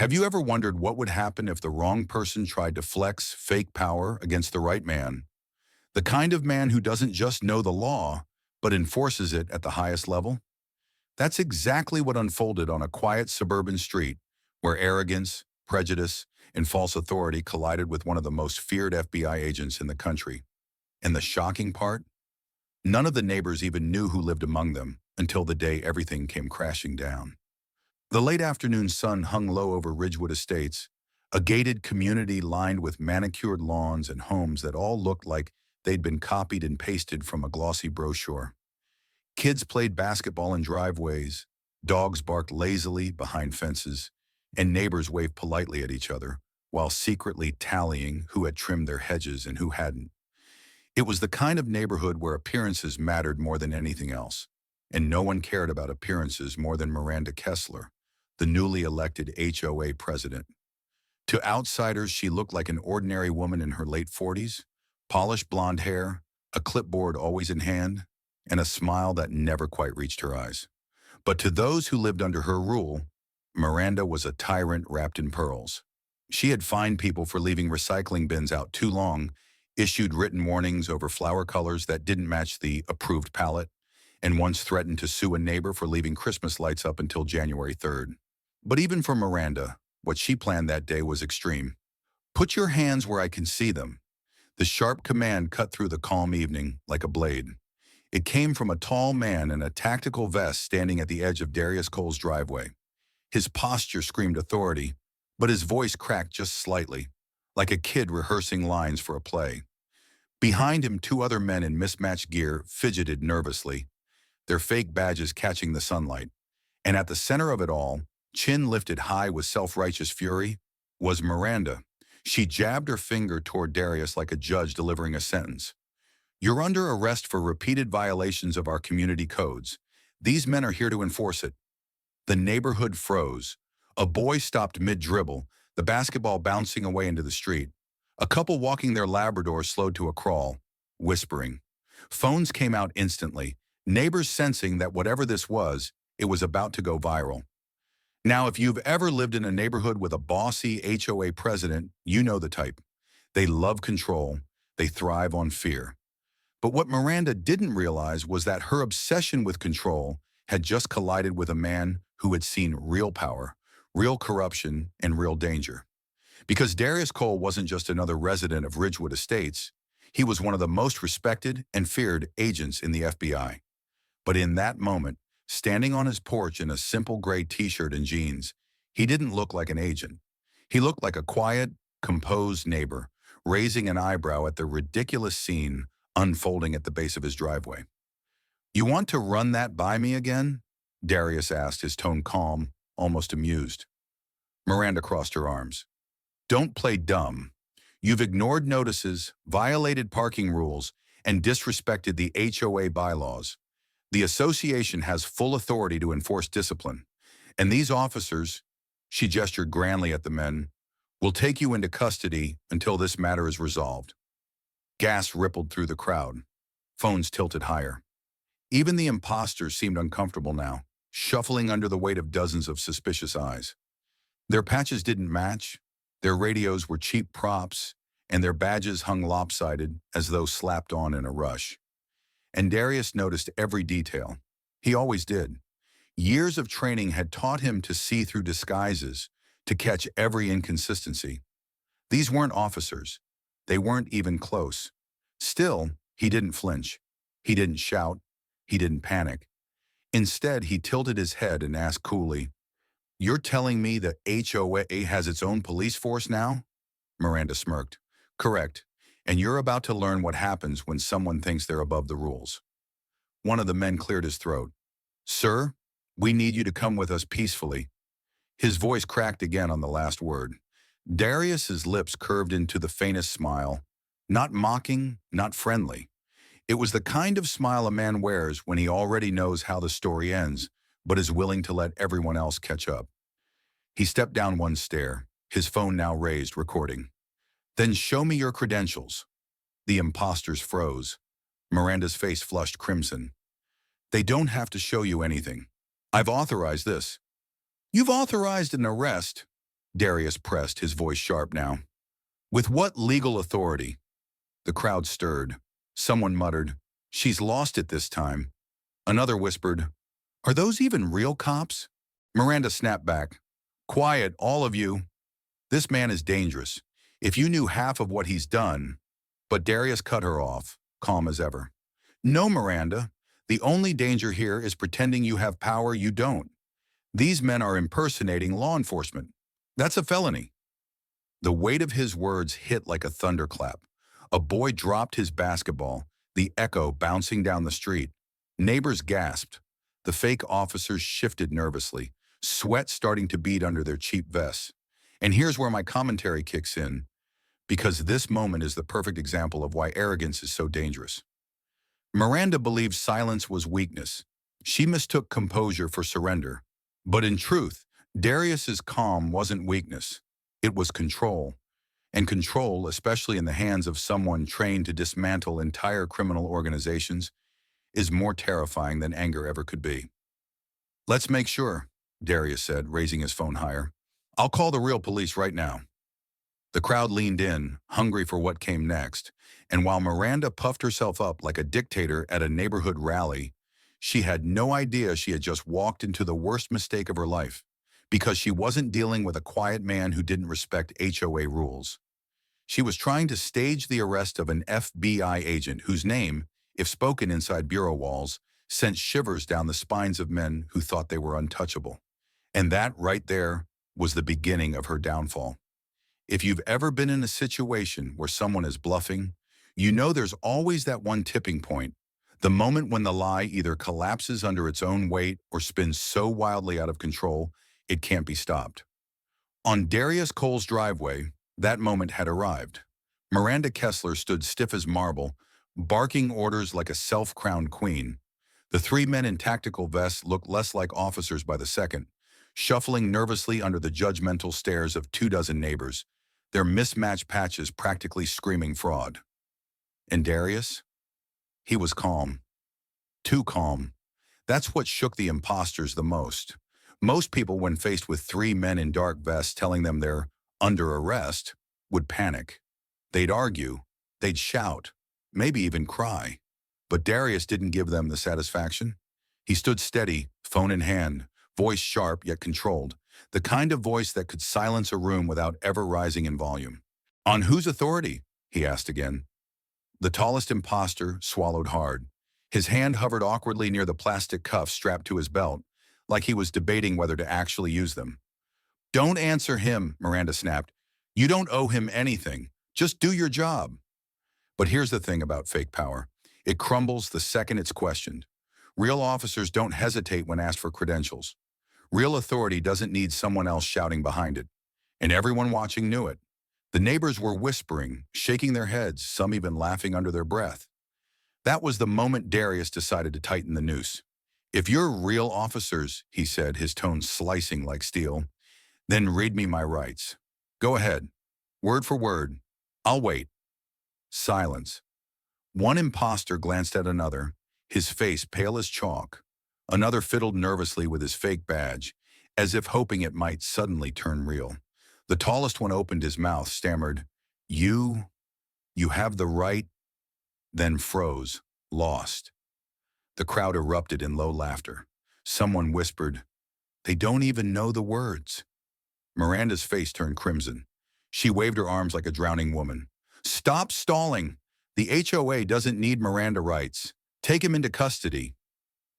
Have you ever wondered what would happen if the wrong person tried to flex fake power against the right man? The kind of man who doesn't just know the law, but enforces it at the highest level? That's exactly what unfolded on a quiet suburban street where arrogance, prejudice, and false authority collided with one of the most feared FBI agents in the country. And the shocking part? None of the neighbors even knew who lived among them until the day everything came crashing down. The late afternoon sun hung low over Ridgewood Estates, a gated community lined with manicured lawns and homes that all looked like they'd been copied and pasted from a glossy brochure. Kids played basketball in driveways, dogs barked lazily behind fences, and neighbors waved politely at each other, while secretly tallying who had trimmed their hedges and who hadn't. It was the kind of neighborhood where appearances mattered more than anything else, and no one cared about appearances more than Miranda Kessler, the newly elected HOA president. To outsiders, she looked like an ordinary woman in her late 40s, polished blonde hair, a clipboard always in hand, and a smile that never quite reached her eyes. But to those who lived under her rule, Miranda was a tyrant wrapped in pearls. She had fined people for leaving recycling bins out too long, issued written warnings over flower colors that didn't match the approved palette, and once threatened to sue a neighbor for leaving Christmas lights up until January 3rd. But even for Miranda, what she planned that day was extreme. "Put your hands where I can see them." The sharp command cut through the calm evening like a blade. It came from a tall man in a tactical vest standing at the edge of Darius Cole's driveway. His posture screamed authority, but his voice cracked just slightly, like a kid rehearsing lines for a play. Behind him, two other men in mismatched gear fidgeted nervously, their fake badges catching the sunlight. And at the center of it all, chin lifted high with self-righteous fury, was Miranda. She jabbed her finger toward Darius like a judge delivering a sentence. "You're under arrest for repeated violations of our community codes. These men are here to enforce it." The neighborhood froze. A boy stopped mid-dribble, the basketball bouncing away into the street. A couple walking their Labrador slowed to a crawl, whispering. Phones came out instantly, neighbors sensing that whatever this was, it was about to go viral. Now, if you've ever lived in a neighborhood with a bossy HOA president, you know the type. They love control. They thrive on fear. But what Miranda didn't realize was that her obsession with control had just collided with a man who had seen real power, real corruption, and real danger. Because Darius Cole wasn't just another resident of Ridgewood Estates, he was one of the most respected and feared agents in the FBI. But in that moment, standing on his porch in a simple gray t-shirt and jeans, he didn't look like an agent. He looked like a quiet, composed neighbor, raising an eyebrow at the ridiculous scene unfolding at the base of his driveway. "You want to run that by me again?" Darius asked, his tone calm, almost amused. Miranda crossed her arms. "Don't play dumb. You've ignored notices, violated parking rules, and disrespected the HOA bylaws. The association has full authority to enforce discipline. And these officers," she gestured grandly at the men, "will take you into custody until this matter is resolved." Gas rippled through the crowd. Phones tilted higher. Even the imposters seemed uncomfortable now, shuffling under the weight of dozens of suspicious eyes. Their patches didn't match, their radios were cheap props, and their badges hung lopsided as though slapped on in a rush. And Darius noticed every detail. He always did. Years of training had taught him to see through disguises, to catch every inconsistency. These weren't officers. They weren't even close. Still, he didn't flinch. He didn't shout. He didn't panic. Instead, he tilted his head and asked coolly, "You're telling me the HOA has its own police force now?" Miranda smirked. "Correct. And you're about to learn what happens when someone thinks they're above the rules." One of the men cleared his throat. "Sir, we need you to come with us peacefully." His voice cracked again on the last word. Darius's lips curved into the faintest smile. Not mocking, not friendly. It was the kind of smile a man wears when he already knows how the story ends, but is willing to let everyone else catch up. He stepped down one stair, his phone now raised, recording. "Then show me your credentials." The imposters froze. Miranda's face flushed crimson. "They don't have to show you anything. I've authorized this." "You've authorized an arrest." Darius pressed, his voice sharp now. With what legal authority? The crowd stirred. Someone muttered, "She's lost it this time." Another whispered, "Are those even real cops?" Miranda snapped back. "Quiet, all of you. This man is dangerous. If you knew half of what he's done." But Darius cut her off, calm as ever. "No, Miranda. The only danger here is pretending you have power you don't. These men are impersonating law enforcement. That's a felony." The weight of his words hit like a thunderclap. A boy dropped his basketball, the echo bouncing down the street. Neighbors gasped. The fake officers shifted nervously, sweat starting to bead under their cheap vests. And here's where my commentary kicks in, because this moment is the perfect example of why arrogance is so dangerous. Miranda believed silence was weakness. She mistook composure for surrender. But in truth, Darius's calm wasn't weakness. It was control. And control, especially in the hands of someone trained to dismantle entire criminal organizations, is more terrifying than anger ever could be. "Let's make sure," Darius said, raising his phone higher. "I'll call the real police right now." The crowd leaned in, hungry for what came next, and while Miranda puffed herself up like a dictator at a neighborhood rally, she had no idea she had just walked into the worst mistake of her life, because she wasn't dealing with a quiet man who didn't respect HOA rules. She was trying to stage the arrest of an FBI agent whose name, if spoken inside bureau walls, sent shivers down the spines of men who thought they were untouchable. And that right there was the beginning of her downfall. If you've ever been in a situation where someone is bluffing, you know there's always that one tipping point, the moment when the lie either collapses under its own weight or spins so wildly out of control it can't be stopped. On Darius Cole's driveway, that moment had arrived. Miranda Kessler stood stiff as marble, barking orders like a self-crowned queen. The three men in tactical vests looked less like officers by the second, shuffling nervously under the judgmental stares of 24 neighbors, their mismatched patches practically screaming fraud. And Darius? He was calm. Too calm. That's what shook the imposters the most. Most people, when faced with three men in dark vests telling them they're under arrest, would panic. They'd argue, they'd shout, maybe even cry. But Darius didn't give them the satisfaction. He stood steady, phone in hand, voice sharp yet controlled, the kind of voice that could silence a room without ever rising in volume. "On whose authority?" he asked again. The tallest imposter swallowed hard. His hand hovered awkwardly near the plastic cuffs strapped to his belt, like he was debating whether to actually use them. "Don't answer him," Miranda snapped. "You don't owe him anything. Just do your job." But here's the thing about fake power. It crumbles the second it's questioned. Real officers don't hesitate when asked for credentials. Real authority doesn't need someone else shouting behind it. And everyone watching knew it. The neighbors were whispering, shaking their heads, some even laughing under their breath. That was the moment Darius decided to tighten the noose. "If you're real officers," he said, his tone slicing like steel, "then read me my rights. Go ahead. Word for word. I'll wait." Silence. One imposter glanced at another, his face pale as chalk. Another fiddled nervously with his fake badge, as if hoping it might suddenly turn real. The tallest one opened his mouth, stammered, You have the right," then froze, lost. The crowd erupted in low laughter. Someone whispered, "They don't even know the words." Miranda's face turned crimson. She waved her arms like a drowning woman. "Stop stalling! The HOA doesn't need Miranda rights. Take him into custody."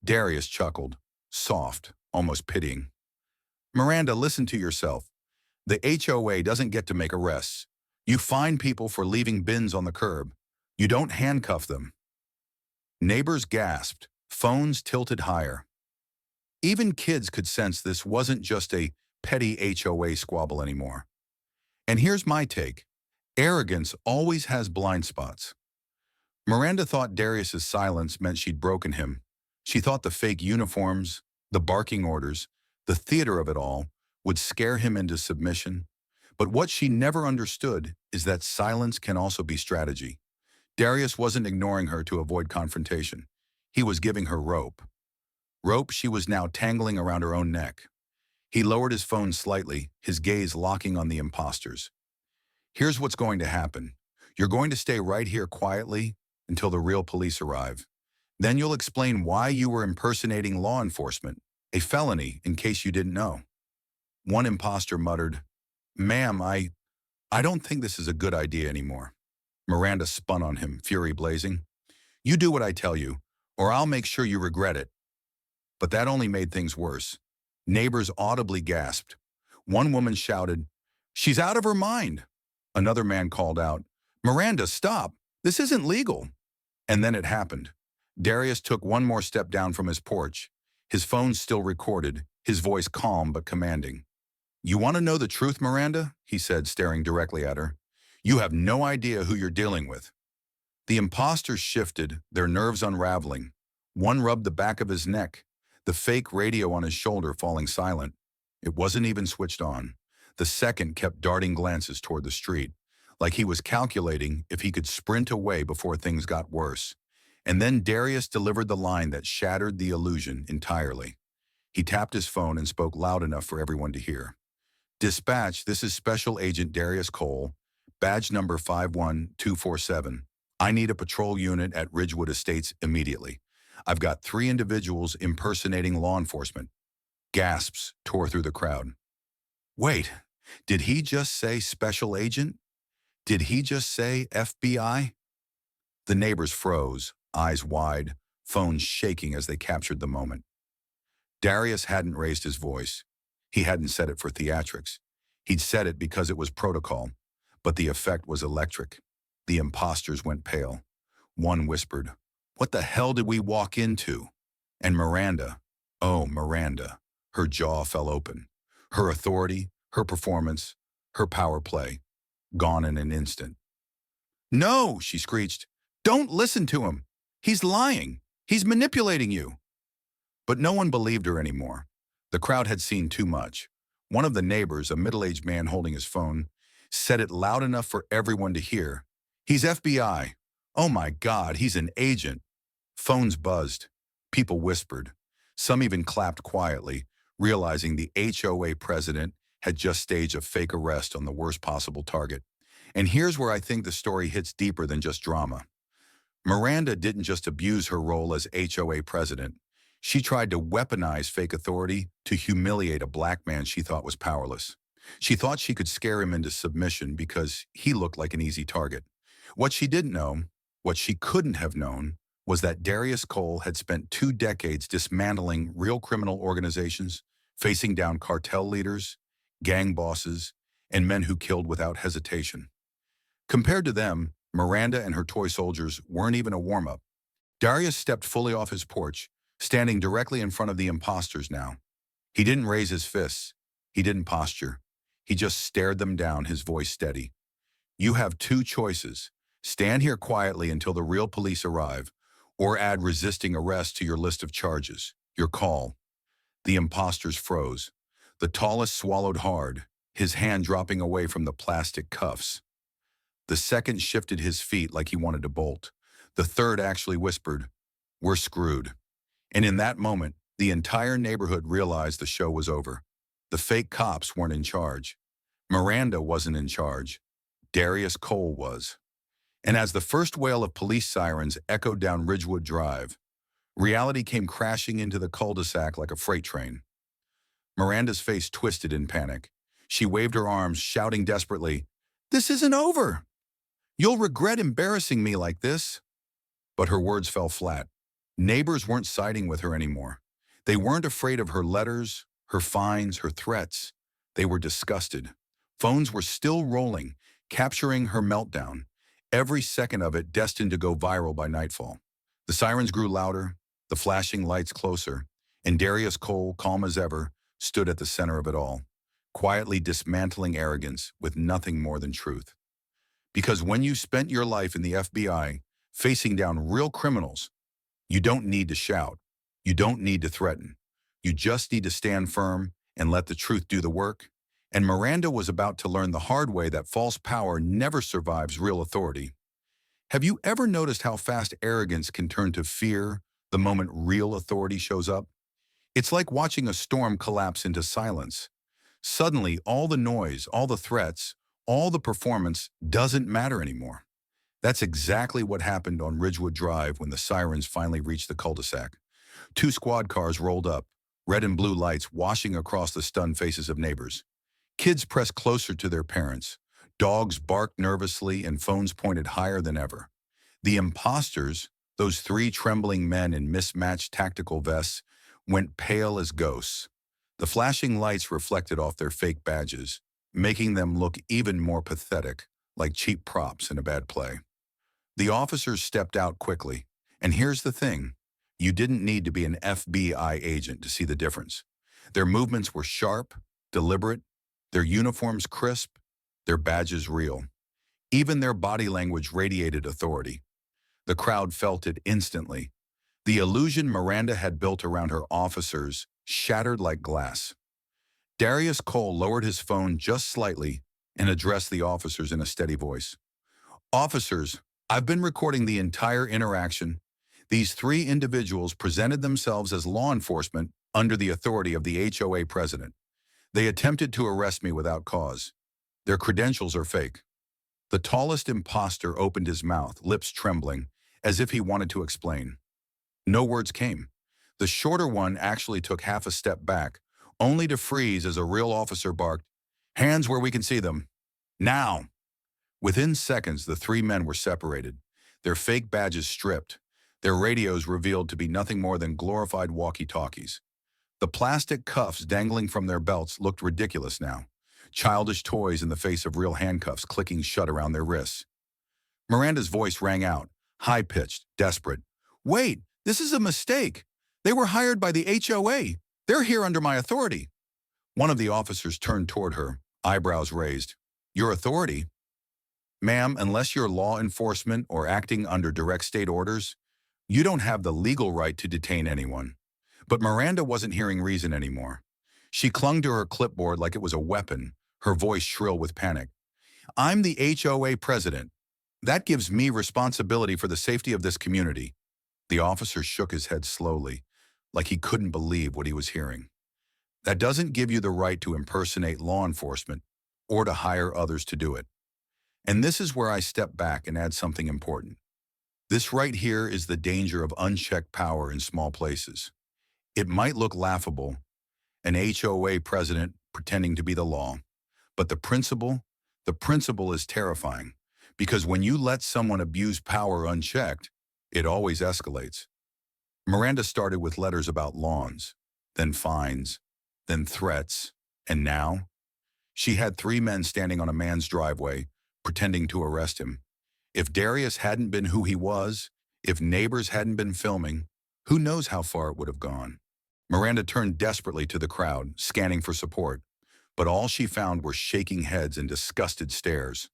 Darius chuckled, soft, almost pitying. "Miranda, listen to yourself. The HOA doesn't get to make arrests. You fine people for leaving bins on the curb. You don't handcuff them." Neighbors gasped, phones tilted higher. Even kids could sense this wasn't just a petty HOA squabble anymore. And here's my take. Arrogance always has blind spots. Miranda thought Darius's silence meant she'd broken him. She thought the fake uniforms, the barking orders, the theater of it all would scare him into submission. But what she never understood is that silence can also be strategy. Darius wasn't ignoring her to avoid confrontation. He was giving her rope. Rope she was now tangling around her own neck. He lowered his phone slightly, his gaze locking on the imposters. Here's what's going to happen. You're going to stay right here quietly until the real police arrive. Then you'll explain why you were impersonating law enforcement, a felony in case you didn't know. One imposter muttered, "Ma'am, I don't think this is a good idea anymore." Miranda spun on him, fury blazing. "You do what I tell you, or I'll make sure you regret it." But that only made things worse. Neighbors audibly gasped. One woman shouted, "She's out of her mind." Another man called out, "Miranda, stop. This isn't legal." And then it happened. Darius took one more step down from his porch. His phone still recorded, his voice calm but commanding. "You want to know the truth, Miranda?" he said, staring directly at her. "You have no idea who you're dealing with." The imposters shifted, their nerves unraveling. One rubbed the back of his neck, the fake radio on his shoulder falling silent. It wasn't even switched on. The second kept darting glances toward the street, like he was calculating if he could sprint away before things got worse. And then Darius delivered the line that shattered the illusion entirely. He tapped his phone and spoke loud enough for everyone to hear. "Dispatch, this is Special Agent Darius Cole, badge number 51247. I need a patrol unit at Ridgewood Estates immediately. I've got 3 individuals impersonating law enforcement." Gasps tore through the crowd. Wait, did he just say special agent? Did he just say FBI? The neighbors froze, eyes wide, phones shaking as they captured the moment. Darius hadn't raised his voice. He hadn't said it for theatrics. He'd said it because it was protocol, but the effect was electric. The imposters went pale. One whispered, "What the hell did we walk into?" And Miranda, oh, Miranda, her jaw fell open. Her authority, her performance, her power play, gone in an instant. "No," she screeched. "Don't listen to him. He's lying. He's manipulating you." But no one believed her anymore. The crowd had seen too much. One of the neighbors, a middle-aged man holding his phone, said it loud enough for everyone to hear. "He's FBI. Oh my God, he's an agent." Phones buzzed. People whispered. Some even clapped quietly, realizing the HOA president had just staged a fake arrest on the worst possible target. And here's where I think the story hits deeper than just drama. Miranda didn't just abuse her role as HOA president. She tried to weaponize fake authority to humiliate a black man she thought was powerless. She thought she could scare him into submission because he looked like an easy target. What she didn't know, what she couldn't have known, was that Darius Cole had spent 2 decades dismantling real criminal organizations, facing down cartel leaders, gang bosses, and men who killed without hesitation. Compared to them, Miranda and her toy soldiers weren't even a warm-up. Darius stepped fully off his porch, standing directly in front of the imposters now. He didn't raise his fists. He didn't posture. He just stared them down, his voice steady. "You have 2 choices. Stand here quietly until the real police arrive, or add resisting arrest to your list of charges. Your call." The imposters froze. The tallest swallowed hard, his hand dropping away from the plastic cuffs. The second shifted his feet like he wanted to bolt. The third actually whispered, "We're screwed." And in that moment, the entire neighborhood realized the show was over. The fake cops weren't in charge. Miranda wasn't in charge. Darius Cole was. And as the first wail of police sirens echoed down Ridgewood Drive, reality came crashing into the cul-de-sac like a freight train. Miranda's face twisted in panic. She waved her arms, shouting desperately, "This isn't over! You'll regret embarrassing me like this." But her words fell flat. Neighbors weren't siding with her anymore. They weren't afraid of her letters, her fines, her threats. They were disgusted. Phones were still rolling, capturing her meltdown, every second of it destined to go viral by nightfall. The sirens grew louder, the flashing lights closer, and Darius Cole, calm as ever, stood at the center of it all, quietly dismantling arrogance with nothing more than truth. Because when you spent your life in the FBI, facing down real criminals, you don't need to shout. You don't need to threaten. You just need to stand firm and let the truth do the work. And Miranda was about to learn the hard way that false power never survives real authority. Have you ever noticed how fast arrogance can turn to fear the moment real authority shows up? It's like watching a storm collapse into silence. Suddenly, all the noise, all the threats, all the performance doesn't matter anymore. That's exactly what happened on Ridgewood Drive when the sirens finally reached the cul-de-sac. Two squad cars rolled up, red and blue lights washing across the stunned faces of neighbors. Kids pressed closer to their parents. Dogs barked nervously and phones pointed higher than ever. The imposters, those three trembling men in mismatched tactical vests, went pale as ghosts. The flashing lights reflected off their fake badges, making them look even more pathetic, like cheap props in a bad play. The officers stepped out quickly. And here's the thing. You didn't need to be an FBI agent to see the difference. Their movements were sharp, deliberate, their uniforms crisp, their badges real. Even their body language radiated authority. The crowd felt it instantly. The illusion Miranda had built around her officers shattered like glass. Darius Cole lowered his phone just slightly and addressed the officers in a steady voice. Officers, I've been recording the entire interaction. These three individuals presented themselves as law enforcement under the authority of the HOA president. They attempted to arrest me without cause. Their credentials are fake. The tallest imposter opened his mouth, lips trembling, as if he wanted to explain. No words came. The shorter one actually took half a step back, only to freeze as a real officer barked, "Hands where we can see them. Now!" Within seconds, the three men were separated, their fake badges stripped, their radios revealed to be nothing more than glorified walkie-talkies. The plastic cuffs dangling from their belts looked ridiculous now, childish toys in the face of real handcuffs clicking shut around their wrists. Miranda's voice rang out, high-pitched, desperate. "Wait, this is a mistake. They were hired by the HOA. They're here under my authority." One of the officers turned toward her, eyebrows raised. "Your authority? Ma'am, unless you're law enforcement or acting under direct state orders, you don't have the legal right to detain anyone." But Miranda wasn't hearing reason anymore. She clung to her clipboard like it was a weapon, her voice shrill with panic. "I'm the HOA president. That gives me responsibility for the safety of this community." The officer shook his head slowly, like he couldn't believe what he was hearing. "That doesn't give you the right to impersonate law enforcement or to hire others to do it." And this is where I step back and add something important. This right here is the danger of unchecked power in small places. It might look laughable, an HOA president pretending to be the law, but the principle is terrifying, because when you let someone abuse power unchecked, it always escalates. Miranda started with letters about lawns, then fines, then threats, and now she had three men standing on a man's driveway, pretending to arrest him. If Darius hadn't been who he was, if neighbors hadn't been filming, who knows how far it would have gone. Miranda turned desperately to the crowd, scanning for support, but all she found were shaking heads and disgusted stares.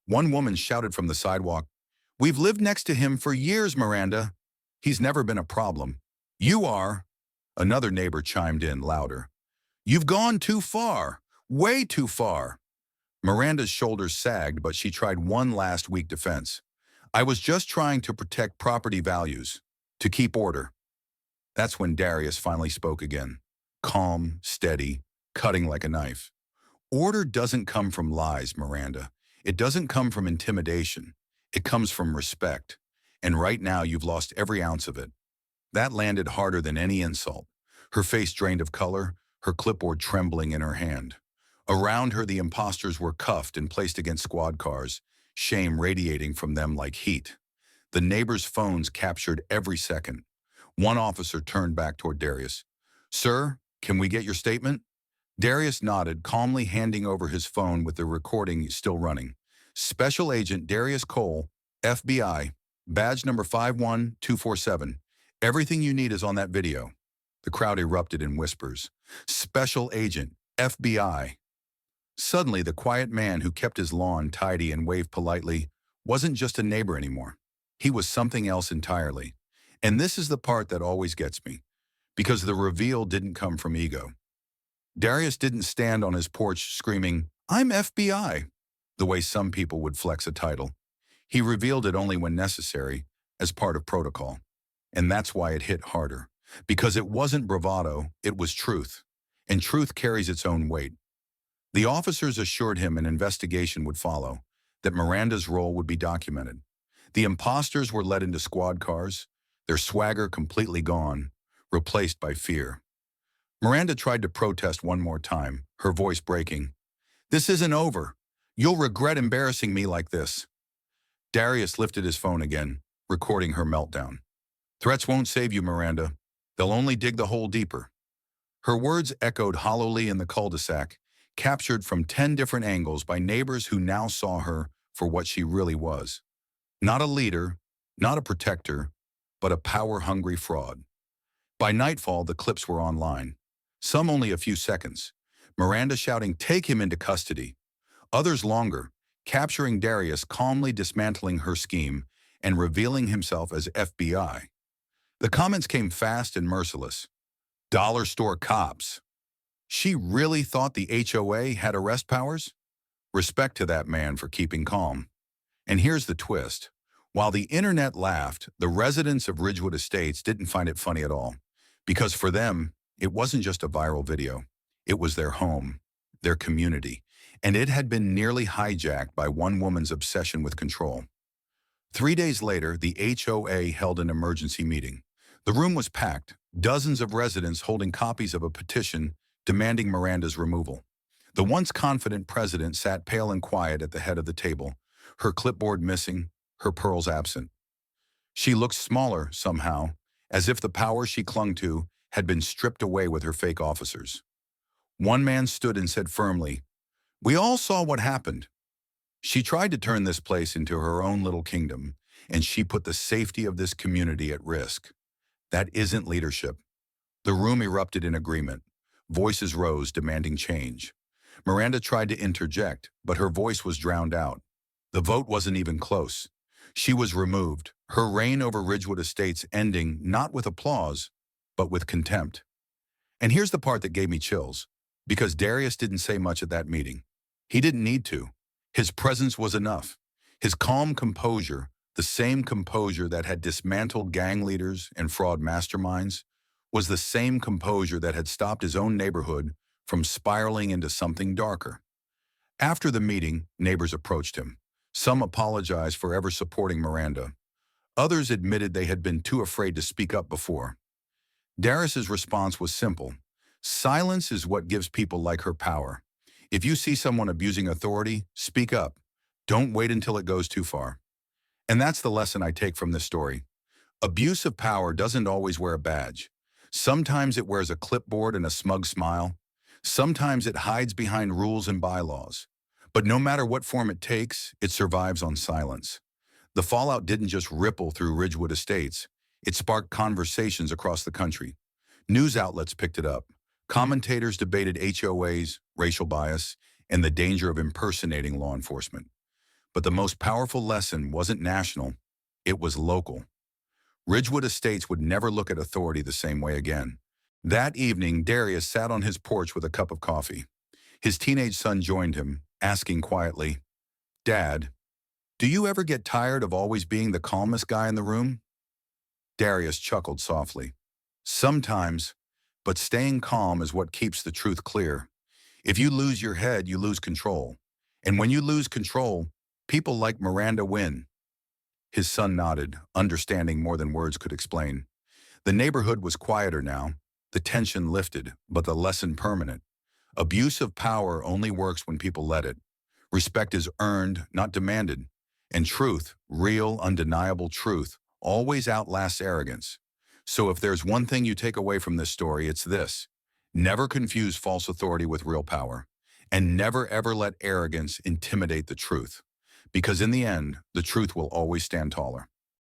One woman shouted from the sidewalk, "We've lived next to him for years, Miranda. He's never been a problem." "You are." Another neighbor chimed in louder. "You've gone too far, way too far." Miranda's shoulders sagged, but she tried one last weak defense. "I was just trying to protect property values, to keep order." That's when Darius finally spoke again, calm, steady, cutting like a knife. "Order doesn't come from lies, Miranda. It doesn't come from intimidation. It comes from respect. And right now you've lost every ounce of it." That landed harder than any insult. Her face drained of color, her clipboard trembling in her hand. Around her, the imposters were cuffed and placed against squad cars, shame radiating from them like heat. The neighbors' phones captured every second. One officer turned back toward Darius. "Sir, can we get your statement?" Darius nodded, calmly handing over his phone with the recording still running. "Special Agent Darius Cole, FBI, badge number 51247. Everything you need is on that video." The crowd erupted in whispers. "Special Agent, FBI." Suddenly, the quiet man who kept his lawn tidy and waved politely wasn't just a neighbor anymore. He was something else entirely. And this is the part that always gets me, because the reveal didn't come from ego. Darius didn't stand on his porch screaming, "I'm FBI," the way some people would flex a title. He revealed it only when necessary, as part of protocol. And that's why it hit harder. Because it wasn't bravado, it was truth. And truth carries its own weight. The officers assured him an investigation would follow, that Miranda's role would be documented. The imposters were led into squad cars, their swagger completely gone, replaced by fear. Miranda tried to protest one more time, her voice breaking. "This isn't over. You'll regret embarrassing me like this." Darius lifted his phone again, recording her meltdown. "Threats won't save you, Miranda. They'll only dig the hole deeper." Her words echoed hollowly in the cul-de-sac, captured from 10 different angles by neighbors who now saw her for what she really was. Not a leader, not a protector, but a power-hungry fraud. By nightfall, the clips were online. Some only a few seconds. Miranda shouting, "Take him into custody." Others longer, capturing Darius calmly dismantling her scheme and revealing himself as FBI. The comments came fast and merciless. "Dollar store cops." She really thought the HOA had arrest powers? Respect to that man for keeping calm. And here's the twist. While the internet laughed, the residents of Ridgewood Estates didn't find it funny at all. Because for them, it wasn't just a viral video. It was their home, their community, and it had been nearly hijacked by one woman's obsession with control. 3 days later, the HOA held an emergency meeting. The room was packed, dozens of residents holding copies of a petition demanding Miranda's removal. The once confident president sat pale and quiet at the head of the table, her clipboard missing, her pearls absent. She looked smaller, somehow, as if the power she clung to had been stripped away with her fake officers. One man stood and said firmly, "We all saw what happened." She tried to turn this place into her own little kingdom, and she put the safety of this community at risk. That isn't leadership. The room erupted in agreement. Voices rose, demanding change. Miranda tried to interject, but her voice was drowned out. The vote wasn't even close. She was removed, her reign over Ridgewood Estates ending not with applause, but with contempt. And here's the part that gave me chills, because Darius didn't say much at that meeting. He didn't need to. His presence was enough. His calm composure, the same composure that had dismantled gang leaders and fraud masterminds, was the same composure that had stopped his own neighborhood from spiraling into something darker. After the meeting, neighbors approached him. Some apologized for ever supporting Miranda. Others admitted they had been too afraid to speak up before. Darius's response was simple. Silence is what gives people like her power. If you see someone abusing authority, speak up. Don't wait until it goes too far. And that's the lesson I take from this story. Abuse of power doesn't always wear a badge. Sometimes it wears a clipboard and a smug smile. Sometimes it hides behind rules and bylaws. But no matter what form it takes, it survives on silence. The fallout didn't just ripple through Ridgewood Estates. It sparked conversations across the country. News outlets picked it up. Commentators debated HOAs, racial bias, and the danger of impersonating law enforcement. But the most powerful lesson wasn't national, it was local. Ridgewood Estates would never look at authority the same way again. That evening, Darius sat on his porch with a cup of coffee. His teenage son joined him, asking quietly, "Dad, do you ever get tired of always being the calmest guy in the room?" Darius chuckled softly. "Sometimes, but staying calm is what keeps the truth clear. If you lose your head, you lose control. And when you lose control, people like Miranda win." His son nodded, understanding more than words could explain. The neighborhood was quieter now, the tension lifted, but the lesson permanent. Abuse of power only works when people let it. Respect is earned, not demanded. And truth, real, undeniable truth, always outlasts arrogance. So if there's one thing you take away from this story, it's this. Never confuse false authority with real power. And never ever let arrogance intimidate the truth. Because in the end, the truth will always stand taller.